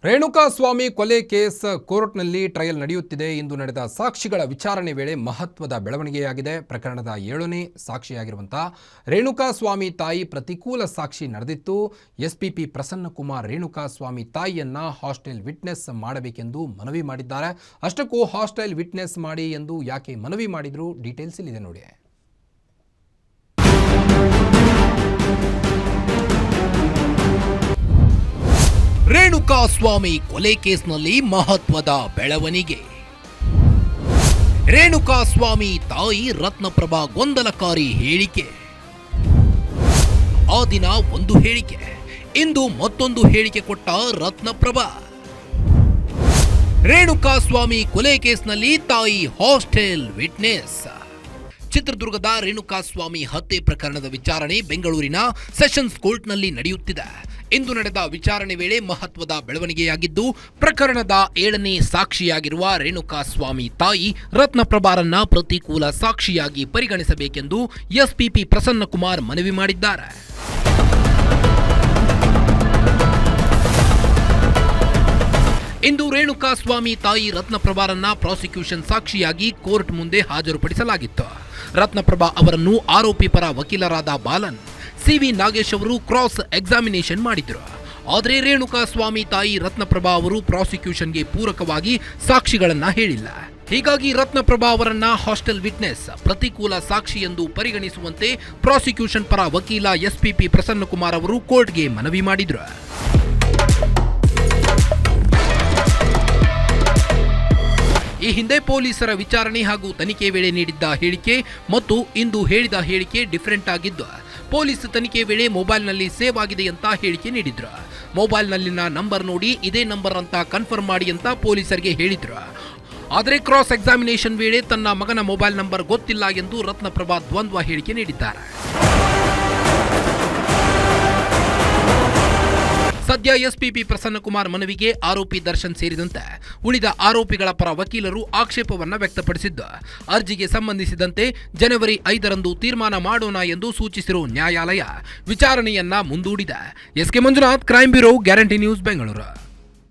ರೇಣುಕಾಸ್ವಾಮಿ ಕೊಲೆ ಕೇಸ್ ಕೋರ್ಟ್ನಲ್ಲಿ ಟ್ರಯಲ್ ನಡೆಯುತ್ತಿದೆ. ಇಂದು ನಡೆದ ಸಾಕ್ಷಿಗಳ ವಿಚಾರಣೆ ವೇಳೆ ಮಹತ್ವದ ಬೆಳವಣಿಗೆಯಾಗಿದೆ. ಪ್ರಕರಣದ 7ನೇ ಸಾಕ್ಷಿಯಾಗಿರುವಂತಹ ರೇಣುಕಾಸ್ವಾಮಿ ತಾಯಿ ಪ್ರತಿಕೂಲ ಸಾಕ್ಷಿ ನಡೆದಿತ್ತು. ಎಸ್ಪಿಪಿ ಪ್ರಸನ್ನಕುಮಾರ್ ರೇಣುಕಾಸ್ವಾಮಿ ತಾಯಿಯನ್ನ ಹಾಸ್ಟೆಲ್ ವಿಟ್ನೆಸ್ ಮಾಡಬೇಕೆಂದು ಮನವಿ ಮಾಡಿದ್ದಾರೆ. ಅಷ್ಟಕ್ಕೂ ಹಾಸ್ಟೆಲ್ ವಿಟ್ನೆಸ್ ಮಾಡಿ ಎಂದು ಯಾಕೆ ಮನವಿ ಮಾಡಿದ್ರು, ಡೀಟೇಲ್ಸ್ ಇಲ್ಲಿದೆ ನೋಡಿ. ರೇಣುಕಾಸ್ವಾಮಿ ಕೊಲೆ ಕೇಸ್ನಲ್ಲಿ ಮಹತ್ವದ ಬೆಳವಣಿಗೆ. ರೇಣುಕಾಸ್ವಾಮಿ ತಾಯಿ ರತ್ನಪ್ರಭಾ ಗೊಂದಲಕಾರಿ ಹೇಳಿಕೆ. ಆ ದಿನ ಒಂದು ಹೇಳಿಕೆ, ಇಂದು ಮತ್ತೊಂದು ಹೇಳಿಕೆ ಕೊಟ್ಟ ರತ್ನಪ್ರಭಾ. ರೇಣುಕಾಸ್ವಾಮಿ ಕೊಲೆ ಕೇಸ್ನಲ್ಲಿ ತಾಯಿ ಹಾಸ್ಟೆಲ್ ವಿಟ್ನೆಸ್. ಚಿತ್ರದುರ್ಗದ ರೇಣುಕಾಸ್ವಾಮಿ ಹತ್ಯೆ ಪ್ರಕರಣದ ವಿಚಾರಣೆ ಬೆಂಗಳೂರಿನ ಸೆಷನ್ಸ್ ಕೋರ್ಟ್ನಲ್ಲಿ ನಡೆಯುತ್ತಿದೆ. ಇಂದು ನಡೆದ ವಿಚಾರಣೆ ವೇಳೆ ಮಹತ್ವದ ಬೆಳವಣಿಗೆಯಾಗಿದ್ದು, ಪ್ರಕರಣದ 7ನೇ ಸಾಕ್ಷಿಯಾಗಿರುವ ರೇಣುಕಾಸ್ವಾಮಿ ತಾಯಿ ರತ್ನಪ್ರಭಾರನ್ನ ಪ್ರತಿಕೂಲ ಸಾಕ್ಷಿಯಾಗಿ ಪರಿಗಣಿಸಬೇಕೆಂದು ಎಸ್ಪಿಪಿ ಪ್ರಸನ್ನಕುಮಾರ್ ಮನವಿ ಮಾಡಿದ್ದಾರೆ. ಇಂದು ರೇಣುಕಾಸ್ವಾಮಿ ತಾಯಿ ರತ್ನಪ್ರಭಾರನ್ನ ಪ್ರಾಸಿಕ್ಯೂಷನ್ ಸಾಕ್ಷಿಯಾಗಿ ಕೋರ್ಟ್ ಮುಂದೆ ಹಾಜರುಪಡಿಸಲಾಗಿತ್ತು. ರತ್ನಪ್ರಭಾ ಅವರನ್ನು ಆರೋಪಿ ಪರ ವಕೀಲರಾದ ಬಾಲನ್, ಸಿವಿ ನಾಗೇಶ್ ಅವರು ಕ್ರಾಸ್ ಎಕ್ಸಾಮಿನೇಷನ್ ಮಾಡಿದ್ರು. ಆದರೆ ರೇಣುಕಾಸ್ವಾಮಿ ತಾಯಿ ರತ್ನಪ್ರಭಾ ಅವರು ಪ್ರಾಸಿಕ್ಯೂಷನ್ಗೆ ಪೂರಕವಾಗಿ ಸಾಕ್ಷಿಗಳನ್ನ ಹೇಳಿಲ್ಲ. ಹೀಗಾಗಿ ರತ್ನಪ್ರಭಾ ಅವರನ್ನ ಹಾಸ್ಟೆಲ್ ವಿಟ್ನೆಸ್ ಪ್ರತಿಕೂಲ ಸಾಕ್ಷಿ ಎಂದು ಪರಿಗಣಿಸುವಂತೆ ಪ್ರಾಸಿಕ್ಯೂಷನ್ ಪರ ವಕೀಲ ಎಸ್ಪಿಪಿ ಪ್ರಸನ್ನಕುಮಾರ್ ಅವರು ಕೋರ್ಟ್ಗೆ ಮನವಿ ಮಾಡಿದ್ರು. ಈ ಹಿಂದೆ ಪೊಲೀಸರ ವಿಚಾರಣೆ ಹಾಗೂ ತನಿಖೆ ವೇಳೆ ನೀಡಿದ್ದ ಹೇಳಿಕೆ ಮತ್ತು ಇಂದು ಹೇಳಿದ ಹೇಳಿಕೆ ಡಿಫರೆಂಟ್ ಆಗಿದ್ದು, ಪೊಲೀಸ್ ತನಿಖೆ ವೇಳೆ ಮೊಬೈಲ್ನಲ್ಲಿ ಸೇವ್ ಆಗಿದೆ ಅಂತ ಹೇಳಿಕೆ ನೀಡಿದ್ರು. ಮೊಬೈಲ್ನಲ್ಲಿನ ನಂಬರ್ ನೋಡಿ ಇದೇ ನಂಬರ್ ಅಂತ ಕನ್ಫರ್ಮ್ ಮಾಡಿ ಅಂತ ಪೊಲೀಸರಿಗೆ ಹೇಳಿದ್ರು. ಆದರೆ ಕ್ರಾಸ್ ಎಕ್ಸಾಮಿನೇಷನ್ ವೇಳೆ ತನ್ನ ಮಗನ ಮೊಬೈಲ್ ನಂಬರ್ ಗೊತ್ತಿಲ್ಲ ಎಂದು ರತ್ನಪ್ರಭಾ ದ್ವಂದ್ವ ಹೇಳಿಕೆ ನೀಡಿದ್ದಾರೆ. ಸದ್ಯ ಎಸ್ಪಿಪಿ ಪ್ರಸನ್ನಕುಮಾರ್ ಮನವಿಗೆ ಆರೋಪಿ ದರ್ಶನ್ ಸೇರಿದಂತೆ ಉಳಿದ ಆರೋಪಿಗಳ ಪರ ವಕೀಲರು ಆಕ್ಷೇಪವನ್ನ ವ್ಯಕ್ತಪಡಿಸಿದ್ದು, ಅರ್ಜಿಗೆ ಸಂಬಂಧಿಸಿದಂತೆ ಜನವರಿ 5ರಂದು ತೀರ್ಮಾನ ಮಾಡೋಣ ಎಂದು ಸೂಚಿಸಿರುವ ನ್ಯಾಯಾಲಯ ವಿಚಾರಣೆಯನ್ನ ಮುಂದೂಡಿದೆ. SK Manjunath, crime bureau, guarantee news, Bengaluru.